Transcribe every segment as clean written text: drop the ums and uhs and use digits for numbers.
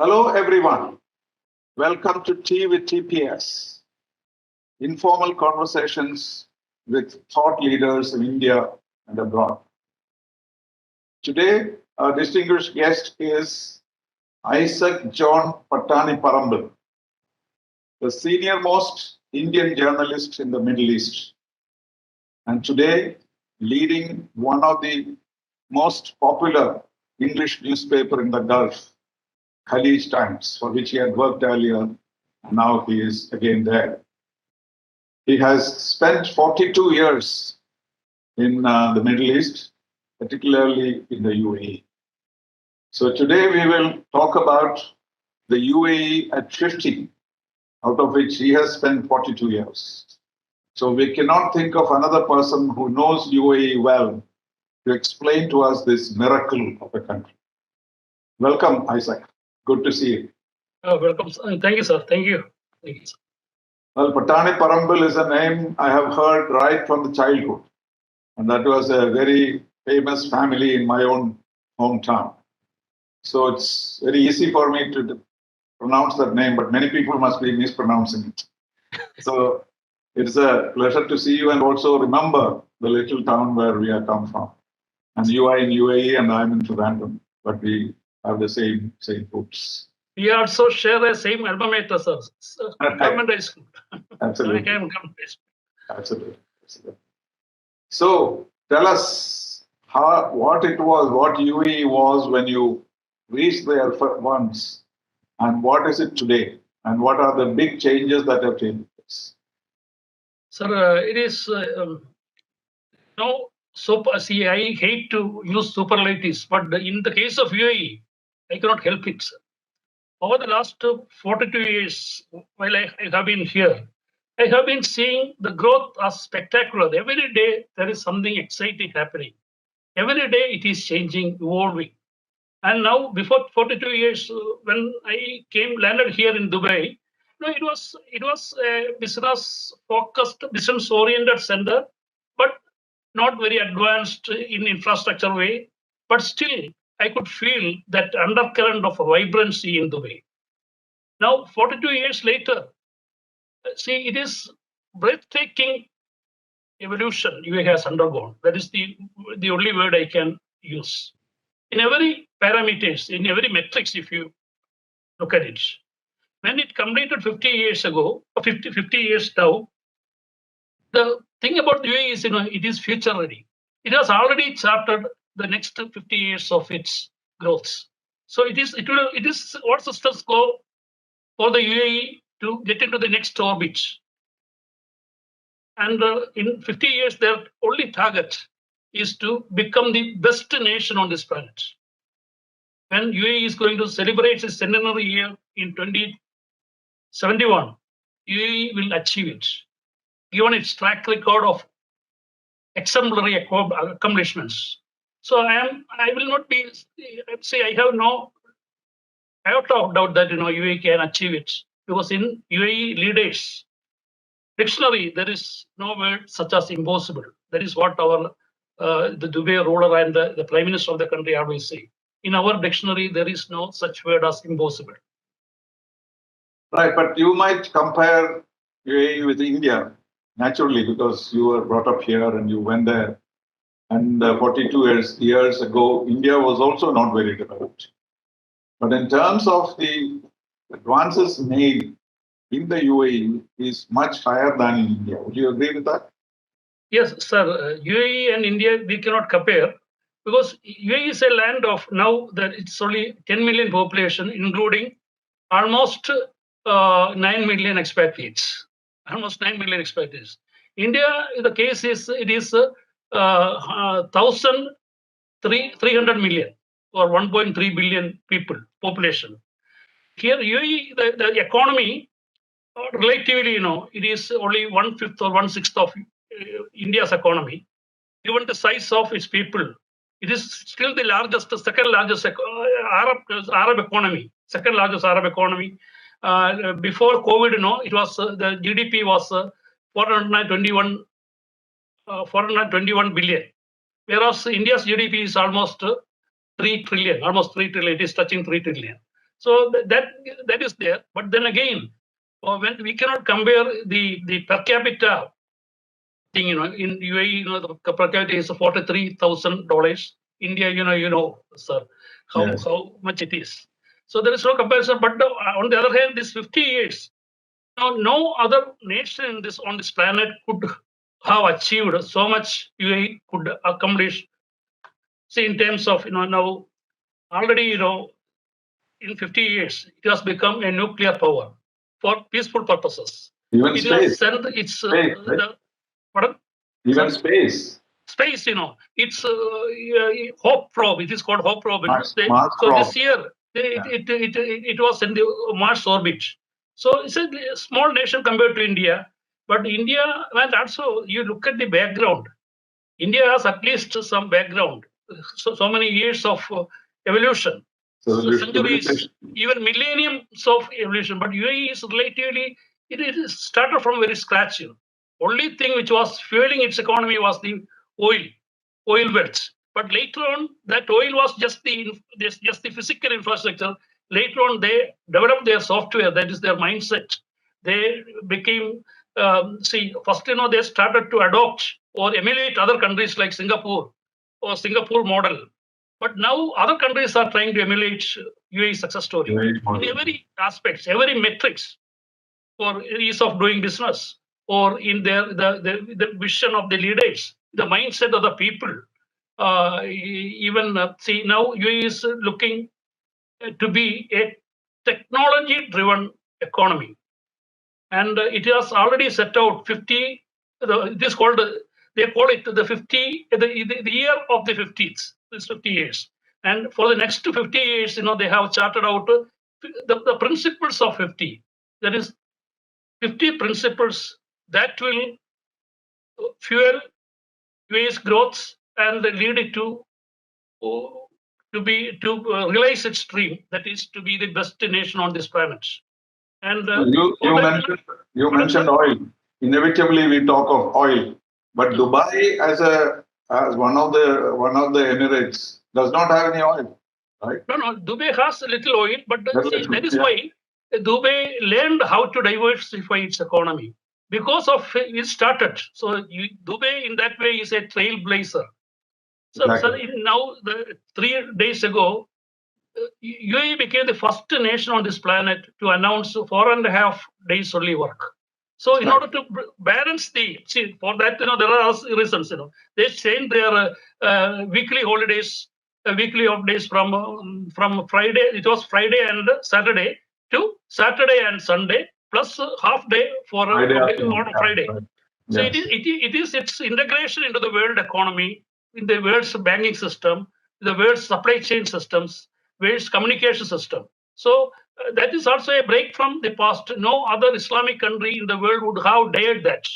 Hello, everyone. Welcome to Tea with TPS, informal conversations with thought leaders in India and abroad. Today, our distinguished guest is Issac John Pattaniparambil, the senior-most Indian journalist in the Middle East, and today leading one of the most popular English newspaper in the Gulf, Khaleej Times, for which he had worked earlier, and now he is again there. He has spent 42 years in the Middle East, particularly in the UAE. So today we will talk about the UAE at 50, out of which he has spent 42 years. So we cannot think of another person who knows UAE well to explain to us this miracle of a country. Welcome, Issac. Good to see you. Welcome. Thank you, sir. Thank you. Thank you, sir. Well, Pattaniparambil is a name I have heard right from the childhood. And that was a very famous family in my own hometown. So it's very easy for me to pronounce that name, but many people must be mispronouncing it. So it's a pleasure to see you and also remember the little town where we have come from. And you are in UAE and I'm in Trivandrum, but we have the same roots. We also share the same alma mater, sir. Government high school. Absolutely. Absolutely. So tell us what it was, what UAE was when you reached there once, and what is it today, and what are the big changes that have taken place? Sir, it is see, I hate to use superlatives, but in the case of UAE, I cannot help it, sir. Over the last 42 years, while I have been here, I have been seeing the growth as spectacular. Every day there is something exciting happening. Every day it is changing, evolving. And now, before 42 years, when I landed here in Dubai, it was a business-focused, business-oriented center, but not very advanced in infrastructure way. But still, I could feel that undercurrent of vibrancy in Dubai. Now, 42 years later, see, it is breathtaking evolution UAE has undergone. That is the only word I can use. In every parameters, in every metrics, if you look at it, when it completed 50 years ago, or 50 years now, the thing about UAE is, it is future ready. It has already charted the next 50 years of its growth. So it is what systems go for the UAE to get into the next orbit. And in 50 years, their only target is to become the best nation on this planet. When UAE is going to celebrate its centenary year in 2071, UAE will achieve it, given its track record of exemplary accomplishments. So I will not be, say I have no doubt that UAE can achieve it, because in UAE leaders dictionary there is no word such as impossible. That is what our the Dubai ruler and the prime minister of the country always say. In our dictionary, there is no such word as impossible. Right, but you might compare UAE with India, naturally, because you were brought up here and you went there. And 42 years ago, India was also not very developed. But in terms of the advances made in the UAE is much higher than in India. Would you agree with that? Yes, sir. UAE and India, we cannot compare, because UAE is a land of now that it's only 10 million population, including almost 9 million expatriates. Almost 9 million expatriates. India, the case is, it is 1,300 million or 1.3 billion people population. Here, UAE, the economy, relatively, it is only 1/5 or 1/6 of India's economy. Given the size of its people, it is still the second largest Arab economy, second largest Arab economy. Before COVID, it was the GDP was 421 billion, whereas India's GDP is almost 3 trillion. It is touching 3 trillion. So that is there. But then again, when we cannot compare the per capita thing, in UAE, the per capita is $43,000. India, sir, Yes. how much it is. So there is no comparison. But on the other hand, this 50 years, now no other nation on this planet could have achieved so much UAE could accomplish. See, in terms of now already in 50 years it has become a nuclear power for peaceful purposes. Even It space. has sent its Space, right? pardon? Even Sir? space. Space, it's Hope probe. It is called Hope probe. Mars So probe. this year it was in the Mars orbit. So it's a small nation compared to India, but India, and also you look at the background. India has at least some background, so many years of evolution, So centuries, even millenniums of evolution. But UAE is relatively, it is started from very scratch. Only thing which was fueling its economy was the oil wells. But later on, that oil was just the physical infrastructure. Later on, they developed their software. That is their mindset. They became first they started to adopt or emulate other countries like Singapore or Singapore model. But now other countries are trying to emulate UAE success story in every aspects, every metrics for ease of doing business or in the vision of the leaders, the mindset of the people. Even see now UAE is looking to be a technology-driven economy, and it has already set out 50. It is called they call it the 50 the year of the 50s. It's 50 years, and for the next 50 years, they have charted out the principles of 50. That is 50 principles that will fuel UAE's growth and lead it to realize its dream, that is to be the best nation on this planet. And you mentioned oil. Inevitably, we talk of oil, but Dubai as one of the Emirates does not have any oil, right? No. Dubai has a little oil, but that is why Dubai learned how to diversify its economy because of it started. So Dubai in that way is a trailblazer. So, Exactly. now 3 days ago, UAE became the first nation on this planet to announce 4.5 days only work. So in order to balance for that, there are reasons, they changed their weekly holidays, weekly off days from Friday, it was Friday and Saturday, to Saturday and Sunday, plus half day for on Friday. Right. So yes. It is its integration into the world economy, in the world's banking system, the world's supply chain systems, world's communication system. So that is also a break from the past. No other Islamic country in the world would have dared that.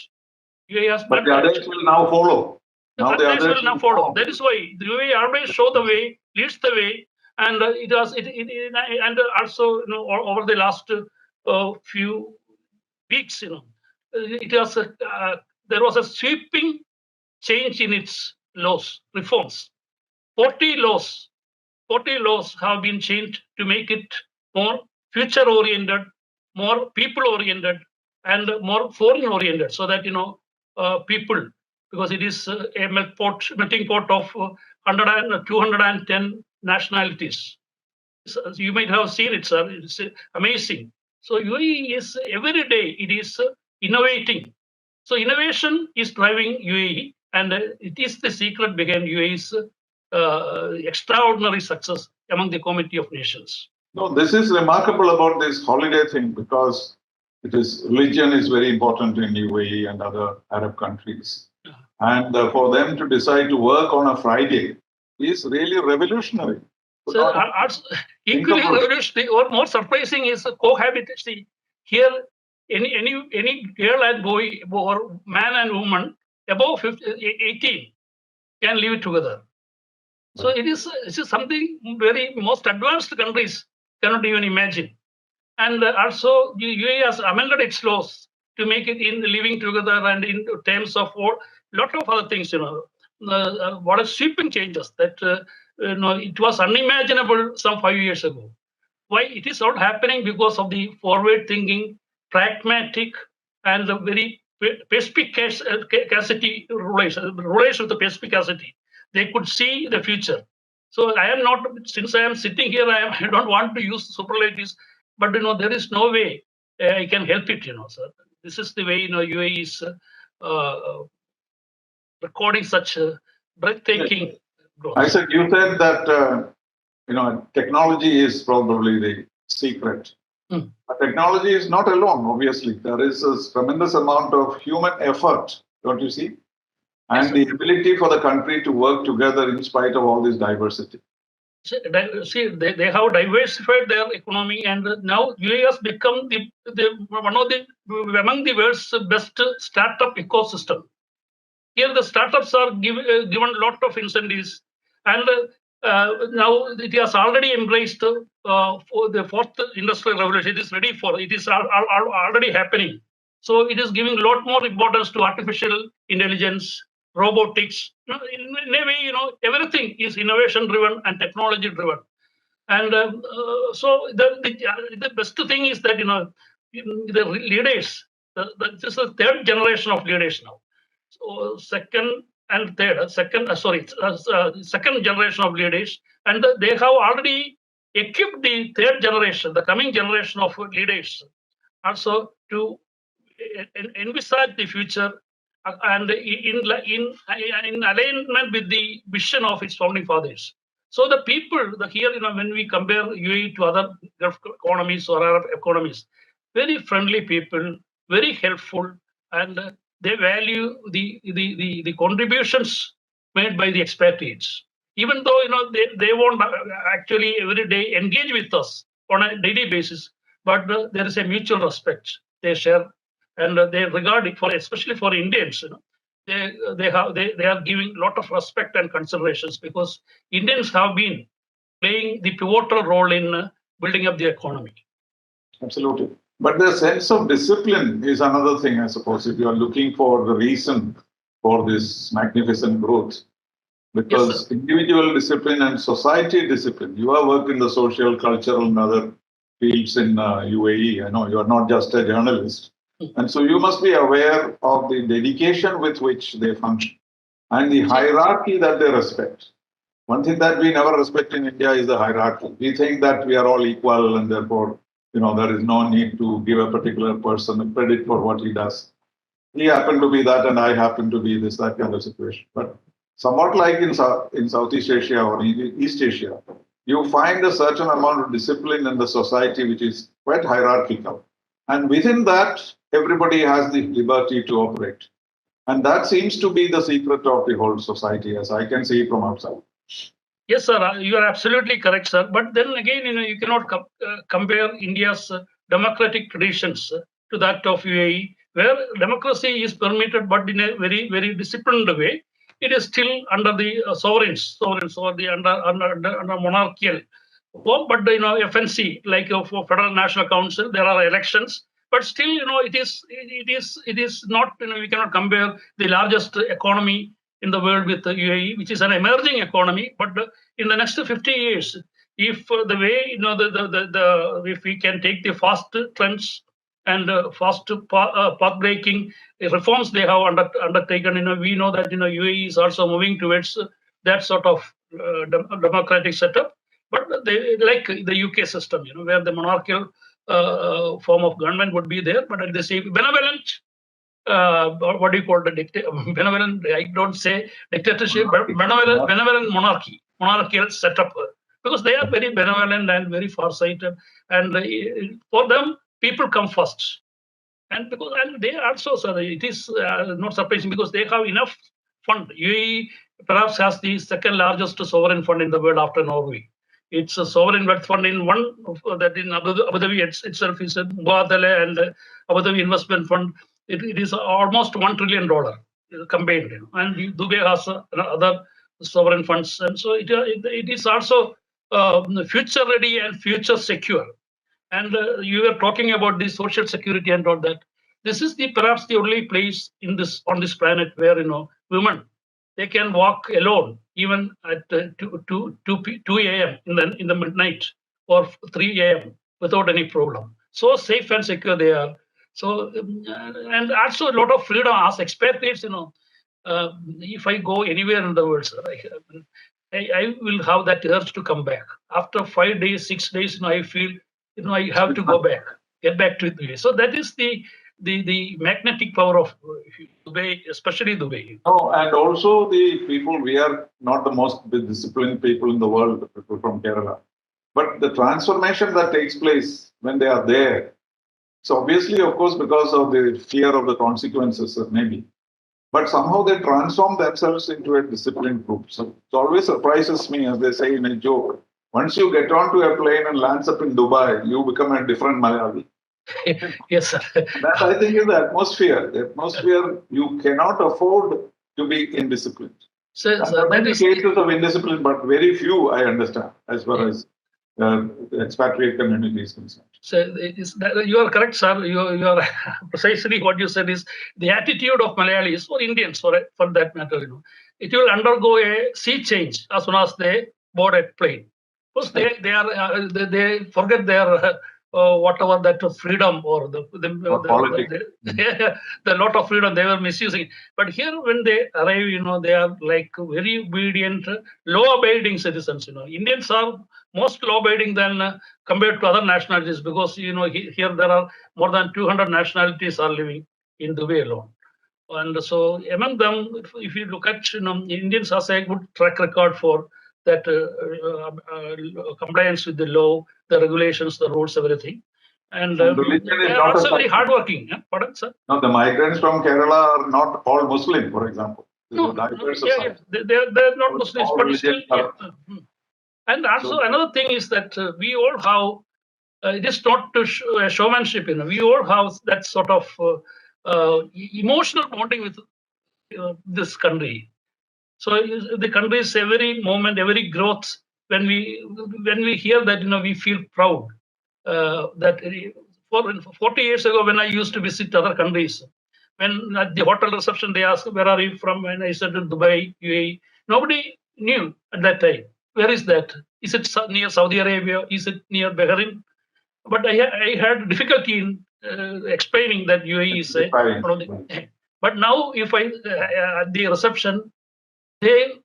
But the others will now follow. The others will now follow. That is why the UAE always show the way, leads the way, and and also over the last few weeks, it was there was a sweeping change in its laws, reforms. 40 laws have been changed to make it more future-oriented, more people-oriented, and more foreign-oriented, so that people, because it is a melting pot of 210 nationalities. So you might have seen it, sir. It's amazing. So UAE is every day it is innovating. So innovation is driving UAE, and it is the secret behind UAE's extraordinary success among the Committee of Nations. No, this is remarkable about this holiday thing, because religion is very important in UAE and other Arab countries. And for them to decide to work on a Friday is really revolutionary. So equally revolutionary or more surprising is cohabitation. Here, any girl and boy or man and woman above 18 can live together. So it is something very most advanced countries cannot even imagine. And also UAE has amended its laws to make it in living together and in terms of a lot of other things. What are sweeping changes that it was unimaginable some 5 years ago. Why it is not happening? Because of the forward thinking, pragmatic, and the very perspicacity relation with the perspicacity. They could see the future. So I am not, since I am sitting here, I don't want to use superlatives, but there is no way I can help it, sir. This is the way, UAE is uh, recording such breathtaking growth. Isaac, you said that technology is probably the secret. Hmm. But technology is not alone, obviously. There is a tremendous amount of human effort, don't you see? And Yes, the ability for the country to work together in spite of all this diversity. See, they have diversified their economy, and now UAE has become one of the among the world's best startup ecosystem. Here, the startups are given a lot of incentives, and now it has already embraced for the fourth industrial revolution. It is ready for it. Is already happening. So it is giving a lot more importance to artificial intelligence, robotics. In a way, everything is innovation driven and technology driven. And so the best thing is that the leaders. This is the third generation of leaders now. So second and third, second generation of leaders, and they have already equipped the third generation, the coming generation of leaders, also to envisage the future and in alignment with the vision of its founding fathers. So the people here, when we compare UAE to other Gulf economies or Arab economies, very friendly people, very helpful, and they value the contributions made by the expatriates. Even though they won't actually every day engage with us on a daily basis, but there is a mutual respect they share, and they regard it, for especially for Indians. They are giving a lot of respect and considerations because Indians have been playing the pivotal role in building up the economy. Absolutely. But the sense of discipline is another thing, I suppose, if you are looking for the reason for this magnificent growth. Because Yes, individual discipline and society discipline, you have worked in the social, cultural, and other fields in UAE. I know you are not just a journalist. And so you must be aware of the dedication with which they function and the hierarchy that they respect. One thing that we never respect in India is the hierarchy. We think that we are all equal and therefore, there is no need to give a particular person credit for what he does. He happened to be that and I happen to be this, that kind of situation. But somewhat like in Southeast Asia or East Asia, you find a certain amount of discipline in the society which is quite hierarchical. And within that, everybody has the liberty to operate. And that seems to be the secret of the whole society, as I can see from outside. yes, sir. You are absolutely correct, sir. But then again, you cannot compare India's democratic traditions to that of UAE, where democracy is permitted, but in a very, very disciplined way. It is still under the sovereigns or the under monarchical form. But FNC, like for Federal National Council, there are elections. But still, it is not. We cannot compare the largest economy in the world with the UAE, which is an emerging economy. But in the next 50 years, if the way if we can take the fast trends and fast path breaking reforms they have undertaken, we know that UAE is also moving towards that sort of democratic setup. But they like the UK system, where the monarchical form of government would be there, but at the same benevolent. What do you call the benevolent? I don't say dictatorship, but benevolent monarchical setup, because they are very benevolent and very farsighted, and for them, people come first. And they also, sir, it is not surprising because they have enough fund. UAE perhaps has the second largest sovereign fund in the world after Norway. It's a sovereign wealth fund in one that in Abu Dhabi itself is a Muadale and Abu Dhabi Investment Fund. It is almost $1 trillion combined, and Dubai has other sovereign funds, and so it is also future ready and future secure. And you were talking about the social security and all that. This is perhaps the only place on this planet where women, they can walk alone even at 2 a.m. in the midnight, or 3 a.m. without any problem. So safe and secure they are. So and also a lot of freedom as expatriates. If I go anywhere in the world, sir, I will have that urge to come back. After 5 days, 6 days, I feel I have to go back, get back to Dubai. So that is the magnetic power of Dubai, especially Dubai. No, and also the people, we are not the most disciplined people in the world, the people from Kerala. But the transformation that takes place when they are there, so obviously, of course, because of the fear of the consequences, maybe. But somehow they transform themselves into a disciplined group. So it always surprises me, as they say in a joke. Once you get onto a plane and lands up in Dubai, you become a different Malayali. Yes, sir. That I think is the atmosphere. The atmosphere, you cannot afford to be indisciplined. So, There are many cases of indiscipline, but very few I understand as far as the expatriate community is concerned. So you are correct, sir. You are precisely what you said is the attitude of Malayalis or Indians, for that matter. It will undergo a sea change as soon as they board a plane. Because they forget their whatever that freedom or the lot of freedom they were misusing. But here when they arrive, they are like very obedient, law-abiding citizens. Indians are most law-abiding than compared to other nationalities, because here there are more than 200 nationalities are living in Dubai alone. And so among them, if you look at Indians has a good track record for that compliance with the law, the regulations, the rules, everything. And they are also very hardworking. Pardon, sir? No, the migrants from Kerala are not all Muslim, for example. No, they're not Muslims, but still. And also another thing is that we all have, it is not to showmanship, we all have that sort of emotional bonding with this country. So the country's every moment, every growth, when we hear that, we feel proud. That 40 years ago, when I used to visit other countries, when at the hotel reception they asked, "Where are you from?" And I said, "Dubai, UAE." Nobody knew at that time. Where is that? Is it near Saudi Arabia? Is it near Bahrain? But I had difficulty in explaining that UAE is one of the. But now, if I at the reception, they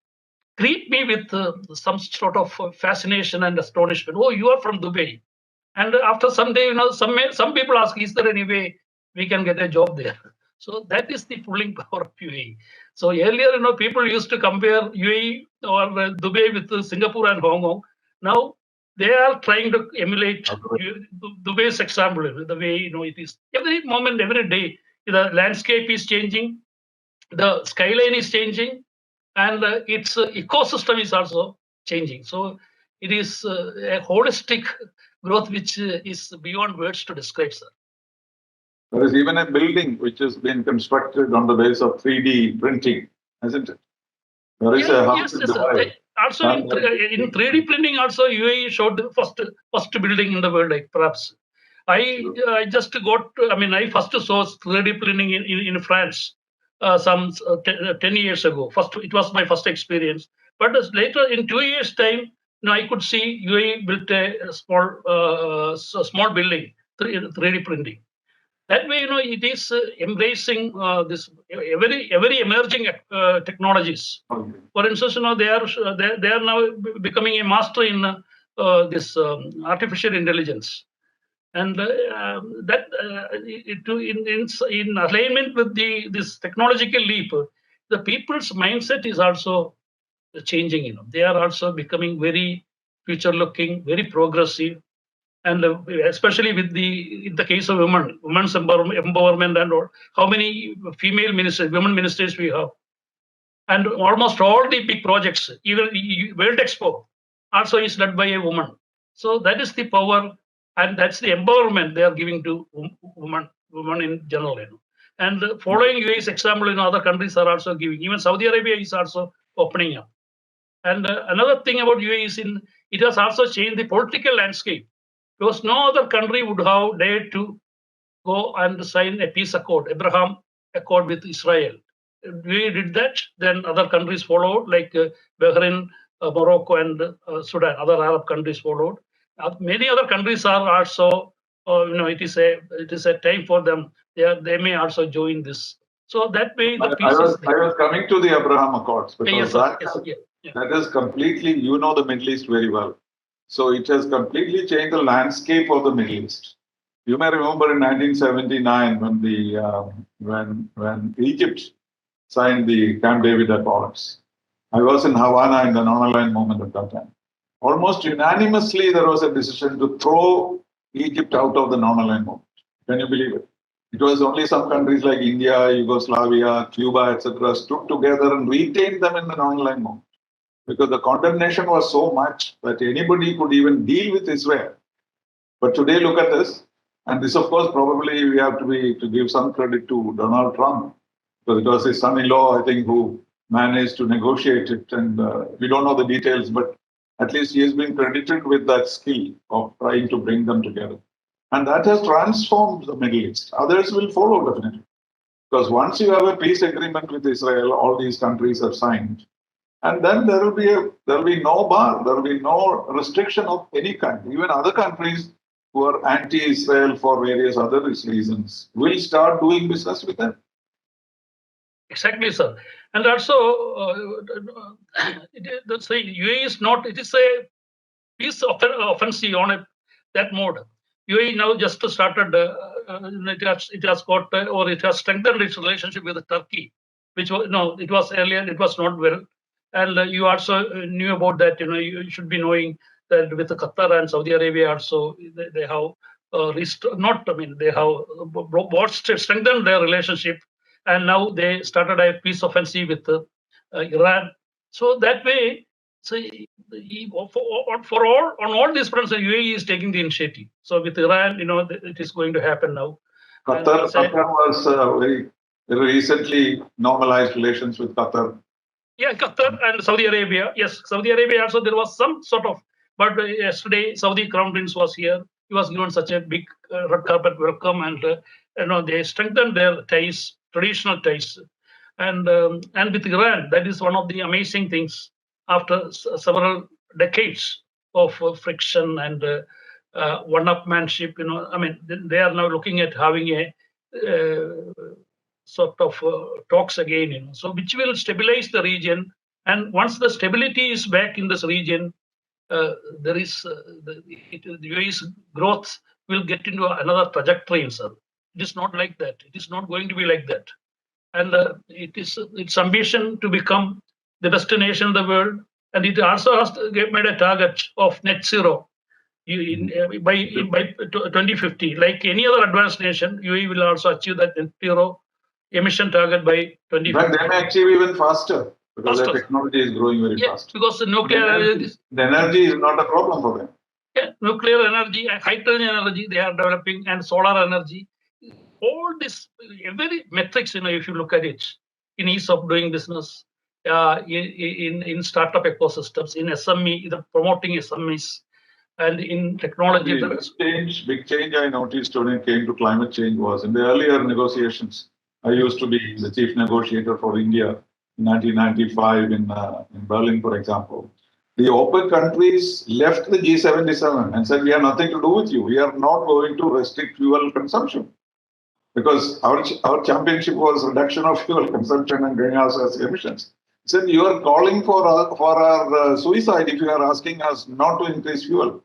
greet me with some sort of fascination and astonishment. "Oh, you are from Dubai." And after some day, some people ask, "Is there any way we can get a job there?" So that is the pulling power of UAE. So earlier, people used to compare UAE or Dubai with Singapore and Hong Kong. Now they are trying to emulate Dubai's example, the way it is. Every moment, every day, the landscape is changing, the skyline is changing, and its ecosystem is also changing. So it is a holistic growth which is beyond words to describe, sir. There is even a building which has been constructed on the base of 3D printing, hasn't it? There is a house in Dubai. Also in 3D printing, also UAE showed the first building in the world, perhaps. I just got, I first saw 3D printing in France some 10 years ago. It was my first experience. But later, in 2 years' time, I could see UAE built a small building, 3D printing. That way, it is embracing this very emerging technologies. For instance, they are now becoming a master in this artificial intelligence, and that in alignment with this technological leap, the people's mindset is also changing. They are also becoming very future-looking, very progressive. And especially in the case of women's empowerment and all, how many female ministers, women ministers we have, and almost all the big projects, even World Expo, also is led by a woman. So that is the power, and that's the empowerment they are giving to women in general. And following UAE's example, other countries are also giving. Even Saudi Arabia is also opening up. And another thing about UAE is it has also changed the political landscape, because no other country would have dared to go and sign a peace accord, Abraham Accord with Israel. We did that, then other countries followed, like Bahrain, Morocco, and Sudan. Other Arab countries followed. Many other countries are also, it is a time for them. They may also join this. So that way the peace is there. I was coming to the Abraham Accords because Yes, sir. Yes, that is completely, you know the Middle East very well. So it has completely changed the landscape of the Middle East. You may remember in 1979 when Egypt signed the Camp David Accords. I was in Havana in the non-aligned movement at that time. Almost unanimously, there was a decision to throw Egypt out of the non-aligned movement. Can you believe it? It was only some countries like India, Yugoslavia, Cuba, etc., stood together and retained them in the non-aligned movement because the condemnation was so much that anybody could even deal with Israel. But today, look at this, and this, of course, probably we have to give some credit to Donald Trump because it was his son-in-law, I think, who managed to negotiate it, and we don't know the details, but at least he has been credited with that skill of trying to bring them together. And that has transformed the Middle East. Others will follow definitely. Because once you have a peace agreement with Israel, all these countries have signed, and then there will be no bar, there will be no restriction of any kind. Even other countries who are anti-Israel for various other reasons will start doing business with them. Exactly, sir. And also, UAE is not. It is a peace offensive on that mode. UAE now just started. It has got or it has strengthened its relationship with Turkey, which was it was earlier. It was not well, and you also knew about that. You should be knowing that with Qatar and Saudi Arabia also they have they have strengthened their relationship, and now they started a peace offensive with Iran. So that way, for all these fronts, the UAE is taking the initiative. So with Iran, it is going to happen now. Qatar was very recently normalized relations with Qatar. Yeah, Qatar and Saudi Arabia. Yes, Saudi Arabia also there was some sort of. But yesterday, Saudi Crown Prince was here. He was given such a big red carpet welcome, and they strengthened their ties, traditional ties, and with Iran, that is one of the amazing things. After several decades of friction and one-upmanship, they are now looking at having a sort of talks again, so which will stabilize the region. And once the stability is back in this region, there is the UAE's growth will get into another trajectory, sir. It is not like that. It is not going to be like that. And its ambition to become the destination in the world, and it also has made a target of net zero by 2050. Like any other advanced nation, UAE will also achieve that net zero emission target by 2050. But they may achieve even faster because the technology is growing very fast. Because the nuclear the energy is not a problem for them. Yeah, nuclear energy, hydrogen energy they are developing, and solar energy. All this every metrics, if you look at it, in ease of doing business, in startup ecosystems, in SME, promoting SMEs, and in technology. Big change I noticed when it came to climate change was in the earlier negotiations. I used to be the chief negotiator for India in 1995 in Berlin, for example. The OPEC countries left the G77 and said, we have nothing to do with you. We are not going to restrict fuel consumption. Because our championship was reduction of fuel consumption and greenhouse emissions. So you are calling for our suicide if you are asking us not to increase fuel.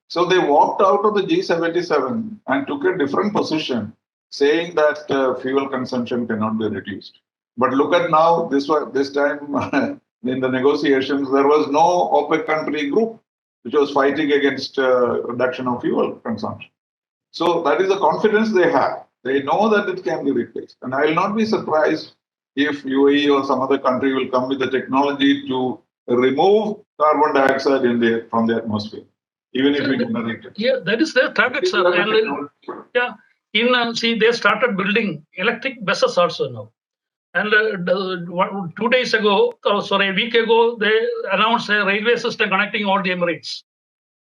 So they walked out of the G77 and took a different position, saying that fuel consumption cannot be reduced. But look at now, this time in the negotiations, there was no OPEC country group which was fighting against reduction of fuel consumption. So that is the confidence they have. They know that it can be replaced. And I will not be surprised if UAE or some other country will come with the technology to remove carbon dioxide from the atmosphere, even if we generate it. Yeah, that is their target, sir. And they started building electric buses also now. And 2 days ago, a week ago, they announced a railway system connecting all the Emirates.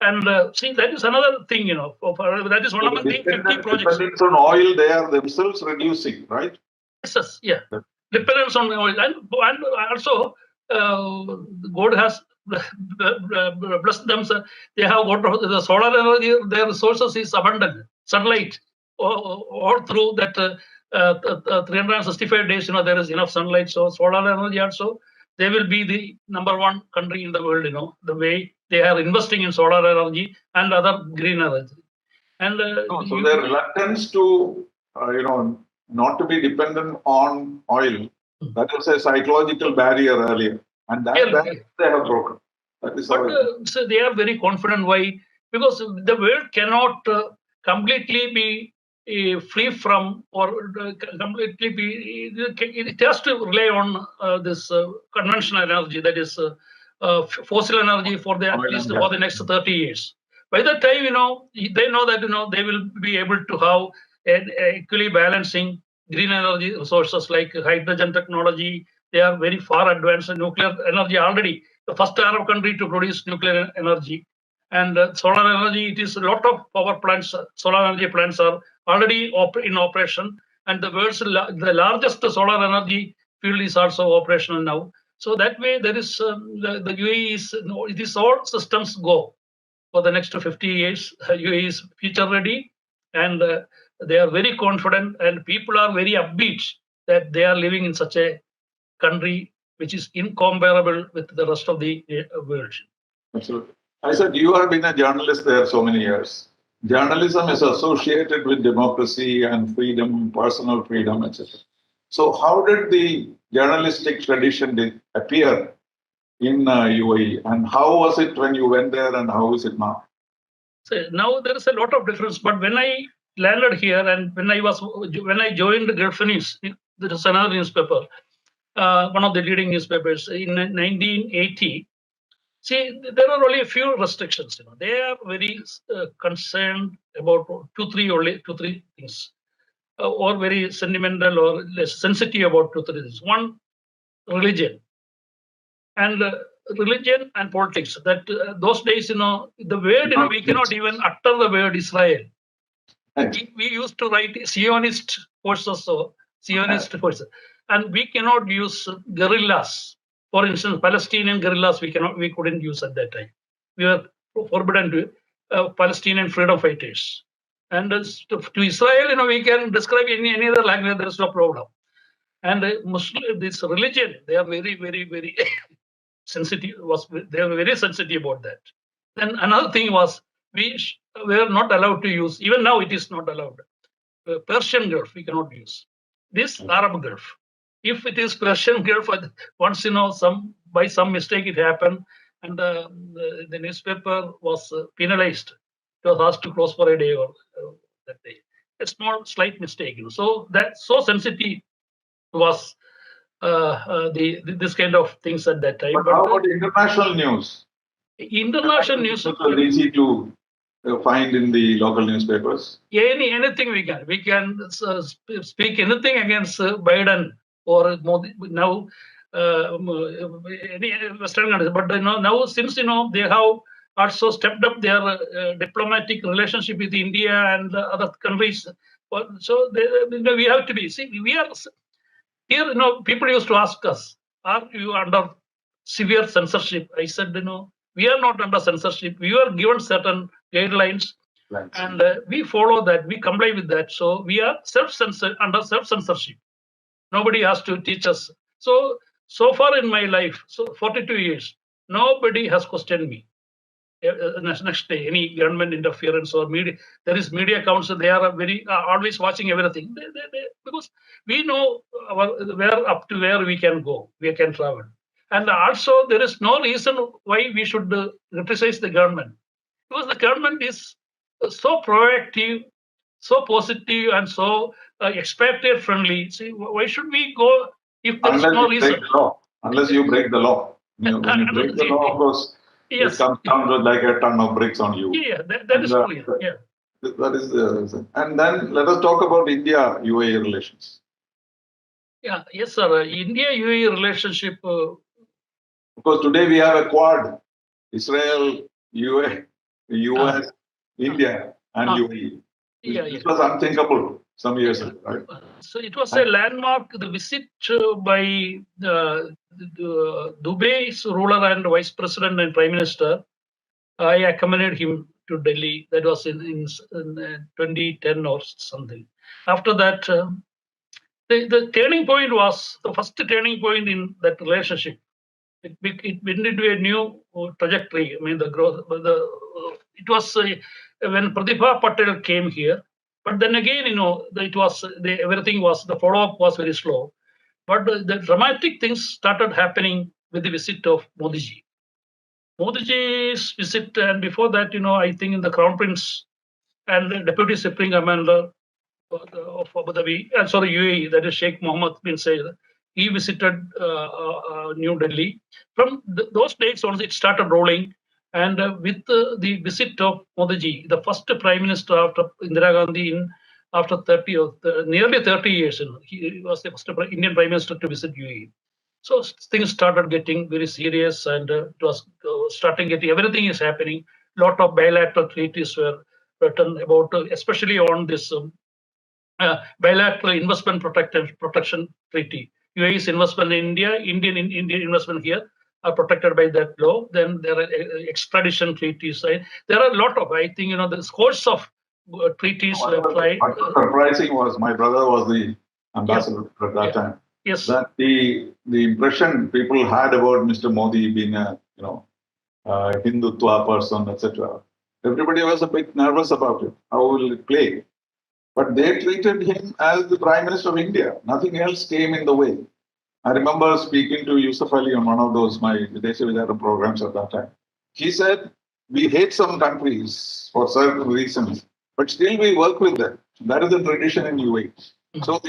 And that is another thing, that is one of the 50 projects. Dependence on oil, they are themselves reducing, right? Yes, yeah. Dependence on oil. And also, God has bless them, sir, they have got the solar energy, their resources is abundant, sunlight, all through that 365 days, there is enough sunlight. So solar energy also, they will be the #1 country in the world, the way they are investing in solar energy and other green energy. And so their reluctance to, not to be dependent on oil, that was a psychological barrier earlier, and that they have broken. That is so they are very confident. Why? Because the world cannot completely be free from, or completely be. It has to rely on this conventional energy, that is fossil energy, for at least for the next 30 years. By that time, they know that they will be able to have an equally balancing green energy resources like hydrogen technology. They are very far advanced in nuclear energy already. The first Arab country to produce nuclear energy. And solar energy, it is a lot of power plants, solar energy plants are already in operation. And the world's the largest solar energy field is also operational now. So that way, there is the UAE is, these all systems go for the next 50 years. UAE is future ready, and they are very confident, and people are very upbeat that they are living in such a country which is incomparable with the rest of the world. Absolutely. I said, you have been a journalist there so many years. Journalism is associated with democracy and freedom, personal freedom, etc. So how did the journalistic tradition appear in UAE, and how was it when you went there, and how is it now? So now there is a lot of difference. But when I landed here, and when I joined the Gulf News, there is another newspaper, one of the leading newspapers in 1980. See, there are only a few restrictions. They are very concerned about two, three things, or very sentimental or less sensitive about two, three things. One, religion, and religion and politics. That those days, the word, we cannot even utter the word Israel. We used to write Zionist forces, or Zionist forces, and we cannot use guerrillas. For instance, Palestinian guerrillas, we couldn't use at that time. We were forbidden to Palestinian freedom fighters. And to Israel, we can describe any other language. There is no problem. And Muslim, this religion, they are very, very, very sensitive. They were very sensitive about that. Then another thing was, we were not allowed to use. Even now, it is not allowed. Persian Gulf, we cannot use. This Arab Gulf. If it is Persian Gulf, once by some mistake it happened, and the newspaper was penalized. It was asked to close for a day or that day. A small, slight mistake. So that's so sensitive was this kind of things at that time. But how about international news? International news is easy to find in the local newspapers. Anything we can. We can speak anything against Biden or Modi now. Any Western countries, but now since they have also stepped up their diplomatic relationship with India and other countries, so we have to be. See, we are here. People used to ask us, "Are you under severe censorship?" I said, we are not under censorship. We were given certain guidelines, right, and we follow that. We comply with that. So we are under self-censorship. Nobody has to teach us. So far in my life, 42 years, nobody has questioned me. Next day, any government interference or media, there is media council. They are always watching everything. Because we know up to where we can go, we can travel. And also, there is no reason why we should criticize the government, because the government is so proactive, so positive, and so expatriate friendly. See, why should we go if there is no reason? Unless you break the law. When you break the law, of course, yes, it comes down to like a ton of bricks on you. Yeah, that is clear. Yeah. That is the reason. And then let us talk about India-UAE relations. Yeah, yes, sir. India-UAE relationship. Because today we have a quad: Israel, US, India, and UAE. This was unthinkable some years ago, right? So it was a landmark. The visit by Dubai's ruler and vice president and prime minister. I accompanied him to Delhi. That was in 2010 or something. After that, the turning point was the first turning point in that relationship. It went into a new trajectory. I mean, the growth. It was when Pratibha Patel came here. But then again, it was everything was the follow up was very slow. But the dramatic things started happening with the visit of Modi ji. Modi ji's visit, and before that, I think in the Crown Prince and the Deputy Supreme Commander of Abu Dhabi, sorry, UAE, that is Sheikh Mohammed bin Sayed, he visited New Delhi. From those days on, it started rolling. And with the visit of Modi ji, the first Prime Minister after Indira Gandhi, after 30 or nearly 30 years, he was the first Indian Prime Minister to visit UAE. So things started getting very serious, and it was starting getting everything is happening. Lot of bilateral treaties were written about, especially on this bilateral investment protection treaty. UAE's investment in India, Indian investment here are protected by that law. Then there are extradition treaties. There are a lot of, I think, the scores of treaties. What surprising was my brother was the ambassador at that time. Yes. That the impression people had about Mr. Modi being a Hindutva person, etc. Everybody was a bit nervous about it. How will it play? But they treated him as the Prime Minister of India. Nothing else came in the way. I remember speaking to Yusuf Ali on one of those my Videshi Vichara programs at that time. He said, we hate some countries for certain reasons, but still we work with them. That is the tradition in UAE. So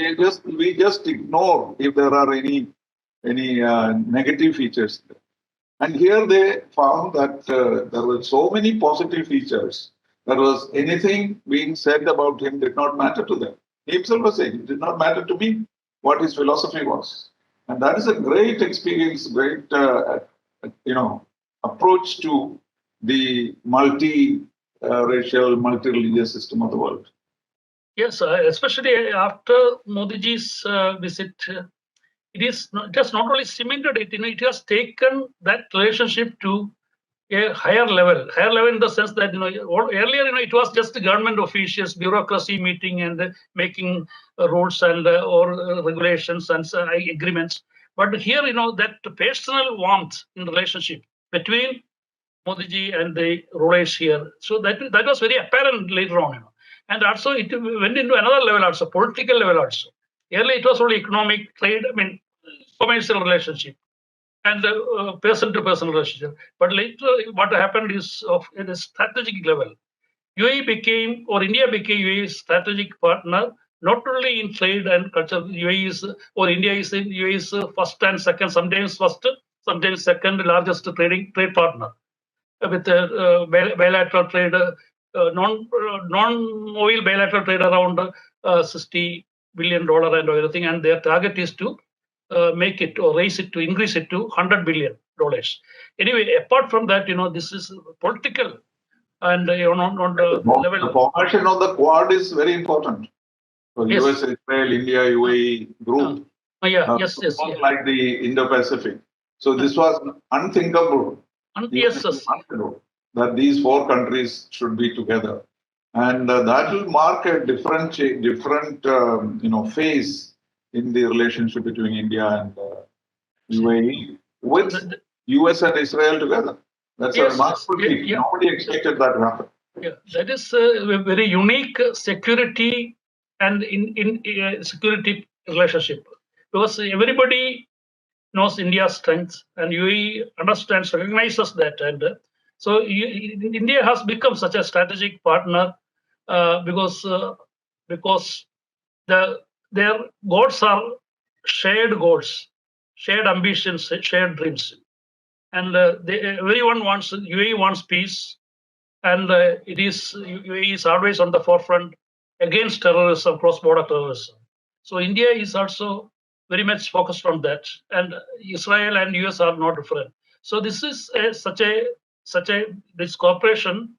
we just ignore if there are any negative features. And here they found that there were so many positive features. There was anything being said about him did not matter to them. He himself was saying, it did not matter to me what his philosophy was. And that is a great experience, great approach to the multi-racial, multi-religious system of the world. Yes, especially after Modi ji's visit, it is just not only cemented it, it has taken that relationship to a higher level in the sense that earlier it was just the government officials, bureaucracy meeting and making rules and or regulations and agreements. But here that personal warmth in relationship between Modi ji and the rulers here, so that was very apparent later on. And also it went into another level also, political level also. Earlier it was only economic, trade, commercial relationship and person-to-person relationship. But later, what happened is at a strategic level. India became UAE's strategic partner, not only in trade and culture. India is UAE's first and second, sometimes first, sometimes second largest trade partner with bilateral trade, non-oil bilateral trade around $60 billion and everything. And their target is to make it or increase it to $100 billion. Anyway, apart from that, this is political and on the level. The formation of the Quad is very important for Yes. US, Israel, India, UAE group. Yes. Like the Indo-Pacific. So this was unthinkable. Yes. That these four countries should be together, and that will mark a different phase in the relationship between India and UAE with US and Israel together. That's a remarkable feat. Nobody expected that to happen. Yeah, that is a very unique security and in security relationship, because everybody knows India's strength and UAE recognizes that, and so India has become such a strategic partner because their goals are shared goals, shared ambitions, shared dreams, and everyone wants. UAE wants peace, and UAE is always on the forefront against terrorism, cross-border terrorism. So India is also very much focused on that, and Israel and US are not different. So this is this cooperation,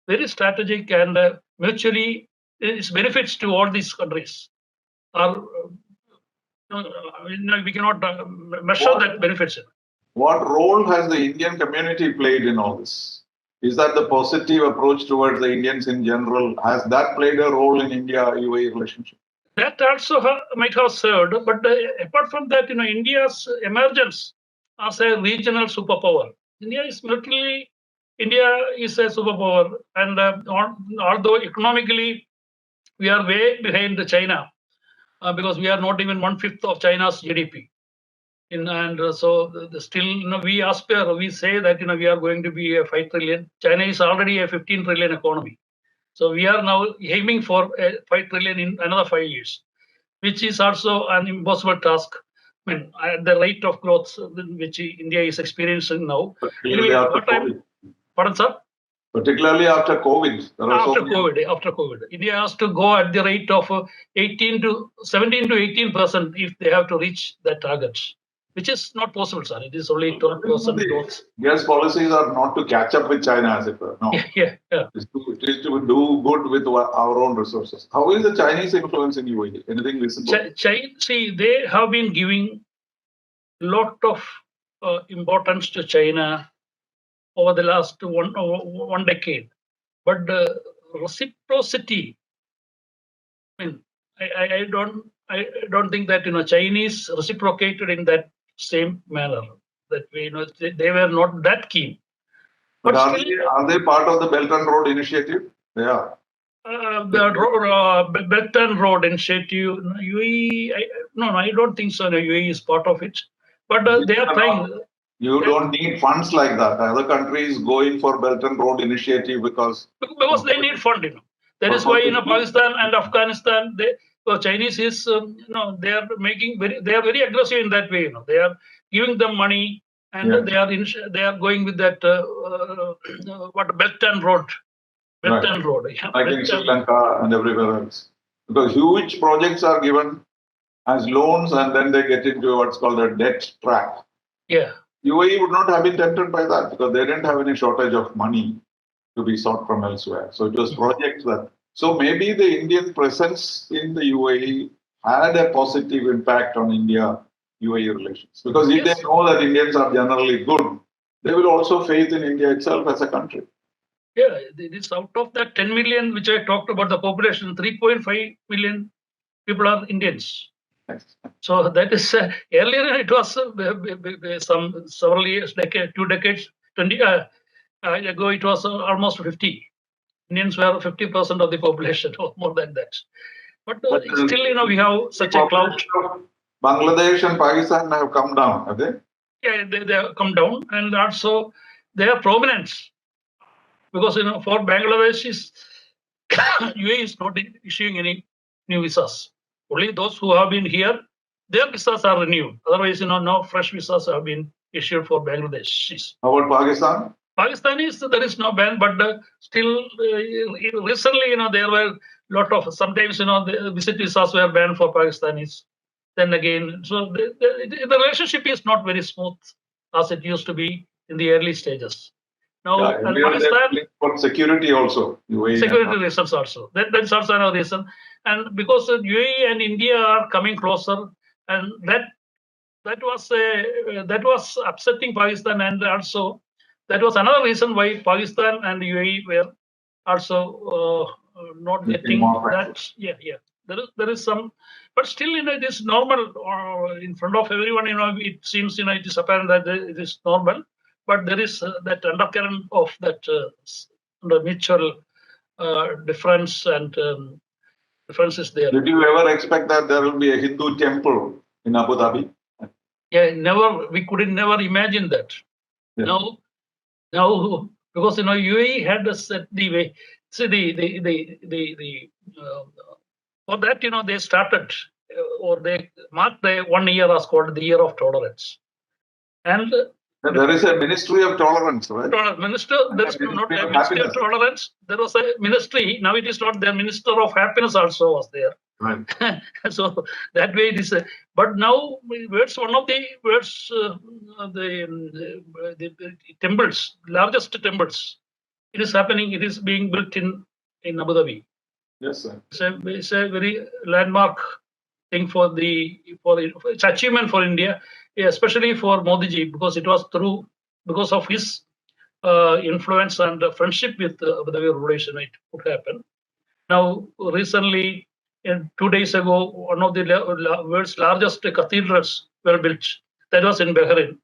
very strategic and mutually its benefits to all these countries are, we cannot measure that benefits. What role has the Indian community played in all this? Is that the positive approach towards the Indians in general? Has that played a role in India-UAE relationship? That also might have served, but apart from that, India's emergence as a regional superpower. India is militarily, India is a superpower, and although economically we are way behind China, because we are not even 1/5 of China's GDP. Still, we aspire, we say that we are going to be a 5 trillion. China is already a 15 trillion economy. So we are now aiming for a 5 trillion in another 5 years, which is also an impossible task. I mean, at the rate of growth which India is experiencing now. Particularly after COVID. Pardon, sir? Particularly after COVID. After COVID, India has to go at the rate of 17 to 18% if they have to reach that target, which is not possible, sir. It is only 12% growth. Yes, policies are not to catch up with China, as it were. No. Yeah. It is to do good with our own resources. How is the Chinese influence in UAE? Anything visible? See, they have been giving a lot of importance to China over the last one decade. But the reciprocity, I mean, I don't think that Chinese reciprocated in that same manner. That way, they were not that keen. But are they part of the Belt and Road Initiative? They are. The Belt and Road Initiative, UAE, I don't think so. UAE is part of it, but they are trying. You don't need funds like that. Other countries going for Belt and Road Initiative because they need fund. That is why Pakistan and Afghanistan, Chinese is they are very aggressive in that way. They are giving them money and they are going with that Belt and Road. Belt and Road. Like in Sri Lanka and everywhere else. Because huge projects are given as loans and then they get into what's called a debt trap. Yeah. UAE would not have been tempted by that because they didn't have any shortage of money to be sought from elsewhere. So it was projects that. So maybe the Indian presence in the UAE had a positive impact on India-UAE relations. Because if they know that Indians are generally good, they will also faith in India itself as a country. Yeah, it is out of that 10 million which I talked about the population, 3.5 million people are Indians. So that is earlier it was several years, 2 decades, 20 ago it was almost 50. Indians were 50% of the population, or more than that. But still, we have such a clout. Bangladesh and Pakistan have come down, have they? Yeah, they have come down, and also their prominence, because for Bangladesh, UAE is not issuing any new visas. Only those who have been here, their visas are renewed. Otherwise, no fresh visas have been issued for Bangladesh. How about Pakistan? Pakistanis, there is no ban, but still recently, there were a lot of, sometimes, the visit visas were banned for Pakistanis. Then again, so the relationship is not very smooth as it used to be in the early stages. Now, and Pakistan, for security also. Security reasons also. That's also another reason. And because UAE and India are coming closer, and that was upsetting Pakistan, and also that was another reason why Pakistan and UAE were also not getting that. Yeah. There is some, but still, it is normal in front of everyone. It seems, it is apparent that it is normal, but there is that undercurrent of that mutual difference and differences there. Did you ever expect that there will be a Hindu temple in Abu Dhabi? Yeah, never. We couldn't never imagine that. Yeah. Now, because UAE had set the way. See for that they started or they marked the 1 year as called the year of tolerance, and there is a ministry of tolerance, right? There is not a ministry of tolerance. There was a ministry. Now it is not there. Minister of happiness also was there. Right. So that way it is. But now, one of the words, the temples, largest temples, it is happening. It is being built in Abu Dhabi. Yes, sir. It's a very landmark thing for its achievement for India, especially for Modi ji, because it was because of his influence and friendship with the relation it would happen. Now, recently, 2 days ago, one of the world's largest cathedrals were built. That was in Bahrain.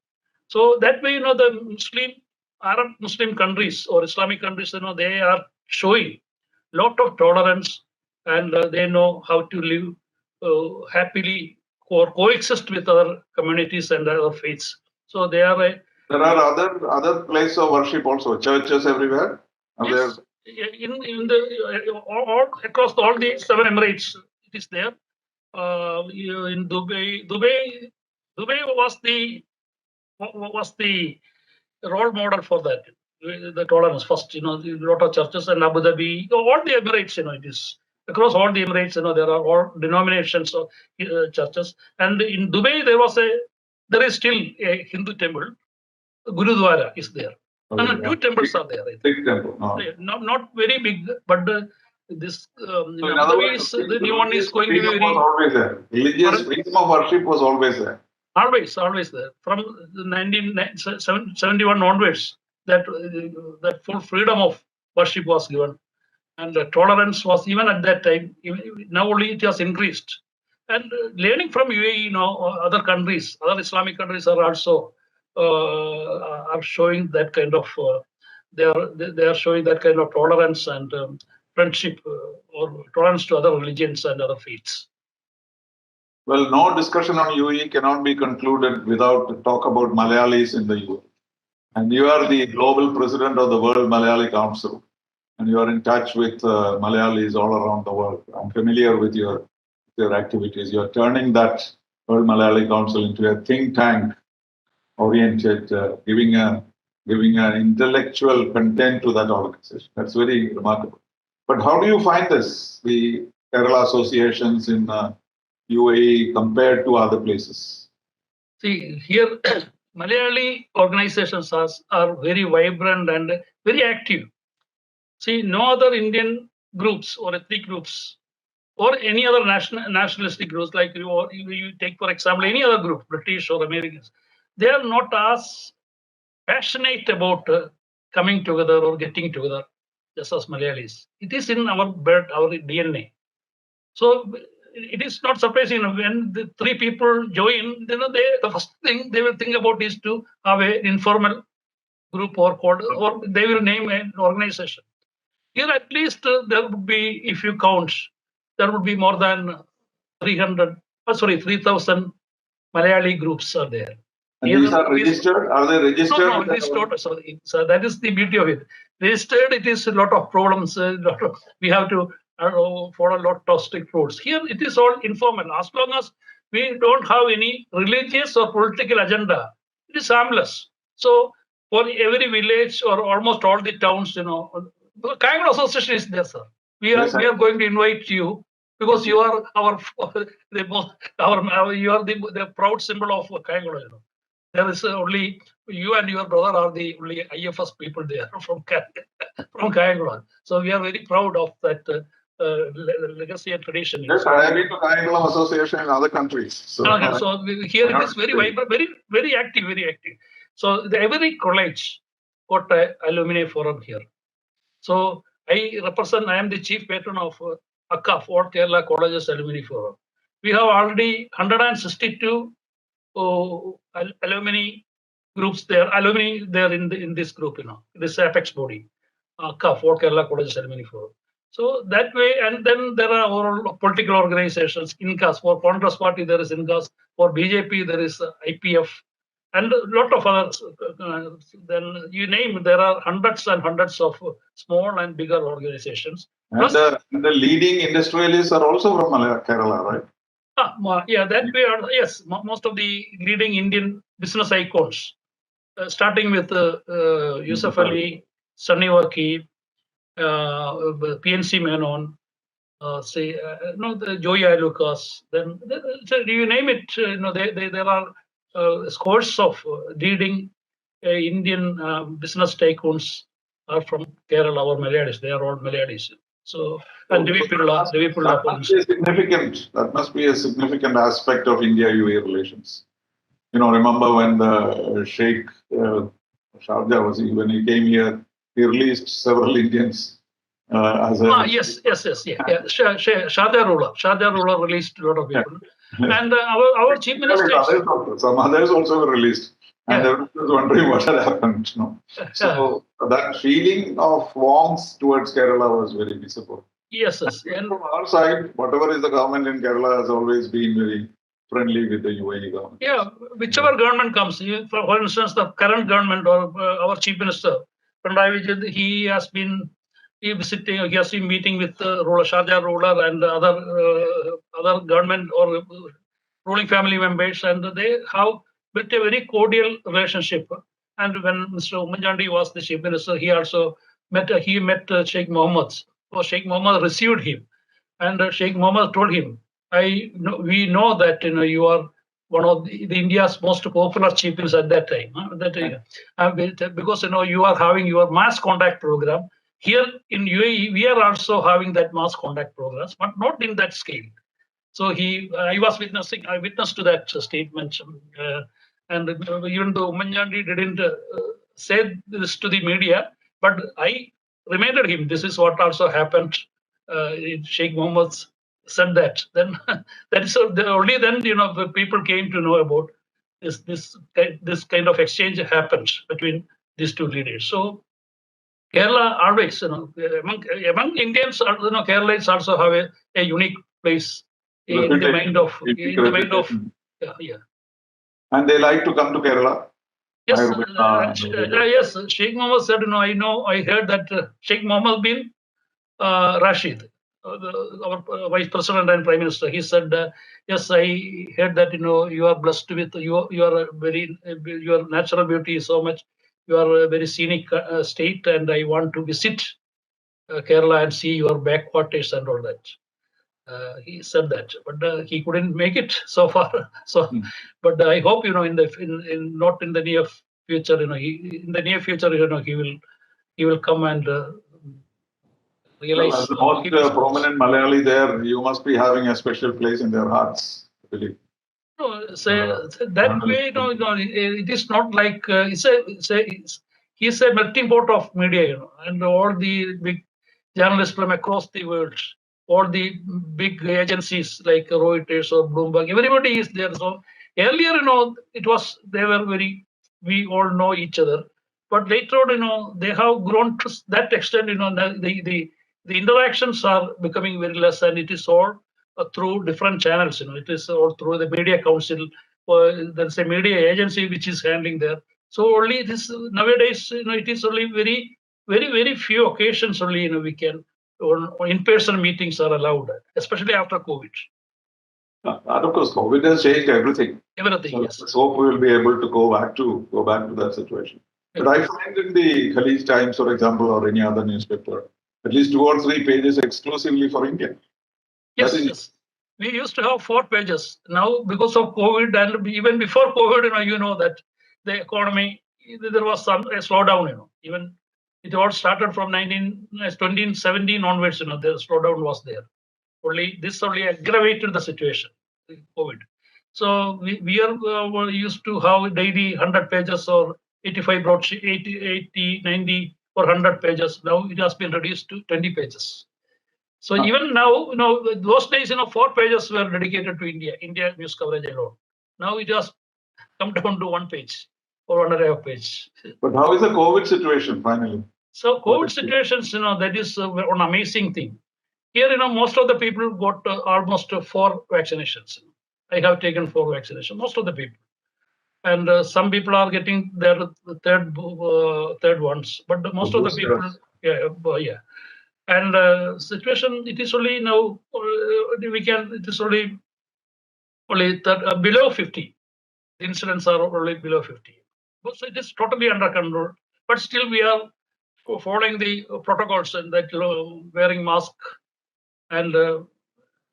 So that way, the Arab Muslim countries or Islamic countries, they are showing lot of tolerance, and they know how to live happily or coexist with other communities and other faiths. So they are There are other places of worship also, churches everywhere. Are there? yes, in the all across all the 7 Emirates, it is there. In Dubai was the role model for that. The tolerance first, a lot of churches, and Abu Dhabi, all the Emirates, it is across all the Emirates. There are all denominations of churches, and in Dubai there is still a Hindu temple. Gurudwara is there. Okay, And two temples are there. Big temple. Not very big, but this So in Abu other Dhabi words, the new one is going to be freedom very was always there. Religious freedom of worship was always there. always there from the 1971 onwards. That full freedom of worship was given, and tolerance was even at that time. Now only it has increased, and learning from UAE, other countries, other Islamic countries are also are showing that kind of they are showing that kind of tolerance and friendship or tolerance to other religions and other faiths. Well, no discussion on UAE cannot be concluded without talk about Malayalis in the UAE. And you are the global president of the World Malayali Council, and you are in touch with Malayalis all around the world. I'm familiar with your activities. You are turning that World Malayali Council into a think tank oriented, giving an intellectual content to that organization. That's very remarkable. But how do you find this, the Kerala associations in UAE compared to other places? See, here Malayali organizations are very vibrant and very active. See, no other Indian groups or ethnic groups or any other nationalistic groups, like you take, for example, any other group, British or Americans, they are not as passionate about coming together or getting together just as Malayalis. It is in our blood, our DNA. So it is not surprising when the three people join. The first thing they will think about is to have an informal group or they will name an organization. Here, at least there would be, if you count, there would be more than 3,000 Malayali groups are there. And these are registered? Are they registered? No, it is not. So that is the beauty of it. Registered, it is a lot of problems. We have to follow a lot of strict rules. Here, it is all informal. As long as we don't have any religious or political agenda, it is harmless. So for every village or almost all the towns, the Kayangal Association is there, sir. We are going to invite you because you are you are the proud symbol of Kayangal. There is only you and your brother are the only IFS people there from Kayangalam. So we are very proud of that legacy and tradition. Yes, I have been to Kayangalam Association in other countries. So here it is very vibrant, very active, very active. So every college got an alumni forum here. So I am the chief patron of ACAF, All Kerala Colleges Alumni Forum. We have already 162 alumni groups there, in this group, this apex body, CAF, All Kerala Colleges Alumni Forum. So that way, and then there are all political organizations, INCAS, for Congress Party there is INCAS, for BJP there is IPF, and a lot of others. Then you name, there are hundreds and hundreds of small and bigger organizations. And the leading industrialists are also from Kerala, right? Yeah, that way, yes, most of the leading Indian business icons, starting with Yusuf Ali, Sunny Waki, PNC Menon, the Joya Lucas, then you name it, there are scores of leading Indian business tycoons are from Kerala or Malayalis. They are all Malayalis. So, and Devi Pirla, that must be a significant aspect of India-UAE relations. Remember when the Sheikh Sharjah when he came here, he released several Indians as a. Yes. Sharjah ruler released a lot of people, and our chief minister. Some others also were released, and everyone was wondering what had happened. So that feeling of warmth towards Kerala was very visible. Yes. And from our side, whatever is the government in Kerala has always been very friendly with the UAE government. Yeah, whichever government comes, for instance, the current government or our chief minister, Pinarayi Vijay, he has been meeting with the Sharjah ruler and other government or ruling family members, and they have built a very cordial relationship. And when Mr. Ummanchandi was the chief minister, he also met Sheikh Mohammed. So Sheikh Mohammed received him, and Sheikh Mohammed told him, we know that you are one of the India's most popular chief ministers at that time. Because you are having your mass contact program here in UAE. We are also having that mass contact programs, but not in that scale. So I witnessed to that statement, and even though Ummanchandi didn't say this to the media, but I reminded him this is what also happened. Sheikh Mohammed said that. Then that is only then the people came to know about this kind of exchange happened between these two leaders. So Kerala always, among Indians, Kerala also have a unique place in the mind of yeah. And they like to come to Kerala. Yes, Sheikh Mohammed said, I heard that Sheikh Mohammed bin Rashid, our vice president and prime minister, he said, yes, I heard that you are blessed with your natural beauty is so much. You are a very scenic state, and I want to visit Kerala and see your backwaters and all that. He said that, but he couldn't make it so far. So, but I hope in not in the near future. In the near future, he will come and realize. Well, as the most prominent Malayali there, you must be having a special place in their hearts, I believe. No, that way, it is not like he's a melting pot of media, and all the big journalists from across the world, all the big agencies like Reuters or Bloomberg, everybody is there. So earlier, we all know each other, but later on, they have grown to that extent. The interactions are becoming very less, and it is all through different channels. It is all through the media council, or there's a media agency which is handling there. So only it is nowadays. It is only very few occasions only. We can or in-person meetings are allowed, especially after COVID. And of course, COVID has changed everything. Everything. So yes. Let's hope we will be able to go back to that situation. But I find in the Khaleej Times, for example, or any other newspaper, at least 2 or 3 pages exclusively for India. Yes. We used to have 4 pages. Now, because of COVID, and even before COVID, that the economy, there was a slowdown. Even it all started from 2017 onwards. The slowdown was there. This only aggravated the situation, COVID. So we are used to have daily 100 pages or 85 broadsheet, 80, 90 or 100 pages. Now it has been reduced to 20 pages. So even now, those days, 4 pages were dedicated to India news coverage alone. Now it has come down to 1 page or 1.5 page. But how is the COVID situation finally? So COVID situations, that is an amazing thing. Here, most of the people got almost 4 vaccinations. I have taken 4 vaccinations, most of the people. And some people are getting their third ones, but most of the people, yeah. And situation, it is only now, it is only below 50. The incidents are only below 50. So it is totally under control, but still we are following the protocols and that, wearing mask, and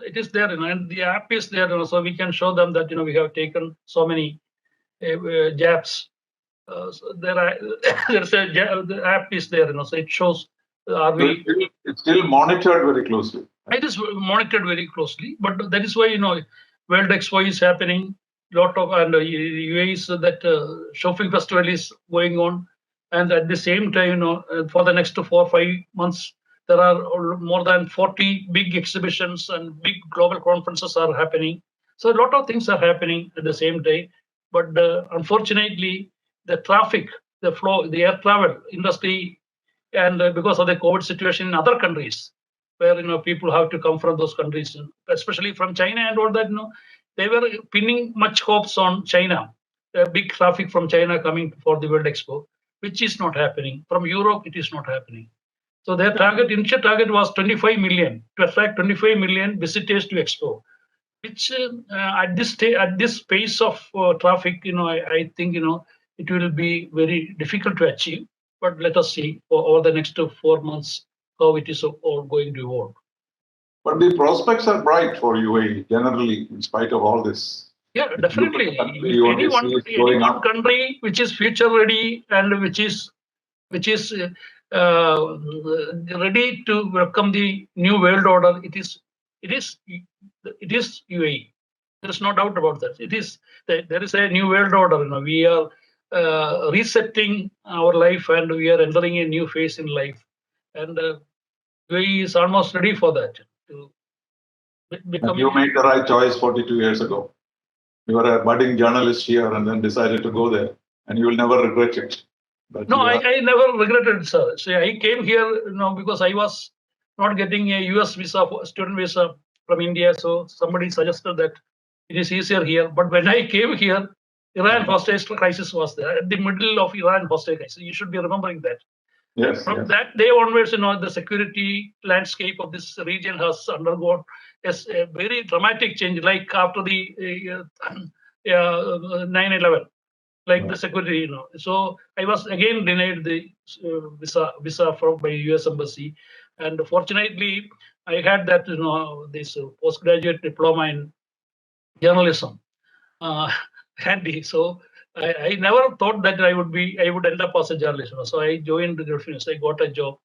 it is there, and the app is there, so we can show them that, we have taken so many jabs. So there's the app is there, so it shows Are we? It's still monitored very closely. It is monitored very closely, but that is why World Expo is happening. Lot of and UAE is that shopping festival is going on, and at the same time, for the next 4 or 5 months, there are more than 40 big exhibitions and big global conferences are happening. So a lot of things are happening at the same time. But unfortunately, the traffic, the flow, the air travel industry, and because of the COVID situation in other countries, where people have to come from those countries, especially from China and all that, they were pinning much hopes on China, big traffic from China coming for the World Expo, which is not happening. From Europe, it is not happening. So their initial target was 25 million, to attract 25 million visitors to Expo, which at this pace of traffic, I think it will be very difficult to achieve. But let us see over the next 4 months how it is all going to evolve. But the prospects are bright for UAE generally, in spite of all this. Yeah, definitely. Any one country which is future ready and which is ready to welcome the new world order, it is UAE. There is no doubt about that. There is a new world order. We are resetting our life and we are entering a new phase in life, and UAE is almost ready for that. You made the right choice 42 years ago. You were a budding journalist here and then decided to go there, and you will never regret it. But no, I never regretted, sir. So I came here, because I was not getting a US visa, student visa from India. So somebody suggested that it is easier here. But when I came here, Iran hostage crisis was there. At the middle of Iran hostage crisis, you should be remembering that. Yes. From that day onwards, the security landscape of this region has undergone a very dramatic change, like after the 9/11, like the security, So I was again denied the visa by US Embassy, and fortunately, I had that, this postgraduate diploma in journalism handy. So I never thought that I would end up as a journalist. So I joined the Gulf News. I got a job.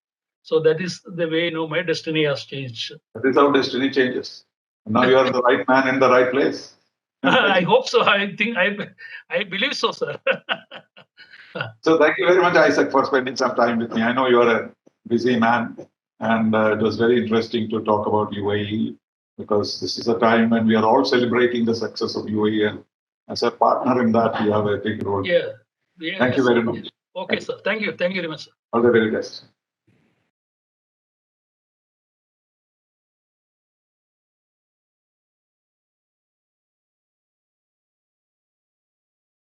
So that is the way my destiny has changed. That is how destiny changes. Now you are the right man in the right place. I hope so. I think I believe so, sir. So thank you very much, Issac, for spending some time with me. I know you are a busy man, and it was very interesting to talk about UAE, because this is a time when we are all celebrating the success of UAE, and as a partner in that, you have a big role. Yeah. Thank you very much. Okay, sir. Thank you. Thank you very much, sir. All the very best.